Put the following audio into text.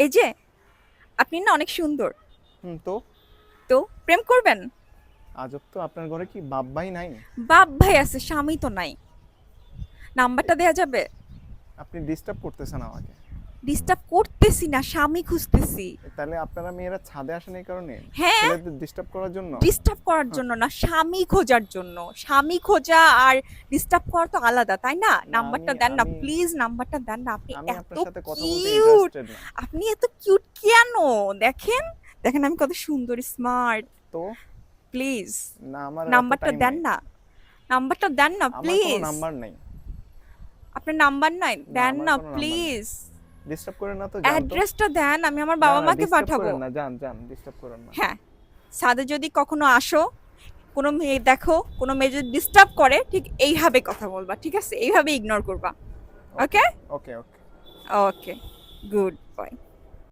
এই যে আপনি না অনেক সুন্দর। তো তো প্রেম করবেন? আজব তো, আপনার ঘরে কি বাপ ভাই নাই? বাপ ভাই আছে, স্বামী তো নাই। নাম্বারটা দেয়া যাবে? আপনি ডিস্টার্ব করতেছেন আমাকে। ডিস্টার্ব করতেছি না, স্বামী খুঁজতেছি। তাহলে আপনারা মেয়েরা ছাদে আসেন এই কারণে, হ্যাঁ, ছেলেদের ডিস্টার্ব করার জন্য? ডিস্টার্ব করার হ্যাঁ, জন্য না, স্বামী খোঁজার জন্য। স্বামী খোঁজা আর ডিস্টার্ব করা তো আলাদা, তাই না? না আমি নাম্বারটা দেন না আমি প্লিজ, নাম্বারটা দেন না। আপনি আমি এত আপনার সাথে কথা বলতে কিউট। ইন্টারেস্টেড না। আপনি এত কিউট কেন? দেখেন, দেখেন আমি কত সুন্দর, স্মার্ট। তো প্লিজ না, আমার এত নাম্বারটা টাইম দেন নেই। না, নাম্বারটা দেন না আমার কোনো প্লিজ। নাম্বার নেই। আপনার নাম্বার নাই? না, দেন আমার না কোনো নাম্বার নেই। প্লিজ। ডিস্টার্ব করেন না তো, যান তো। অ্যাড্রেসটা দেন, আমি আমার না বাবা না, মাকে ডিস্টার্ব পাঠাবো। করেন না, যান যান, ডিস্টার্ব করেন না। হ্যাঁ, ছাদে যদি কখনো আসো, কোনো মেয়ে দেখো, কোনো মেয়ে যদি ডিস্টার্ব করে, ঠিক এইভাবে কথা বলবা, ঠিক আছে? এইভাবে ইগনোর করবা। ওকে ওকে? ওকে ওকে। ওকে, গুড বয়।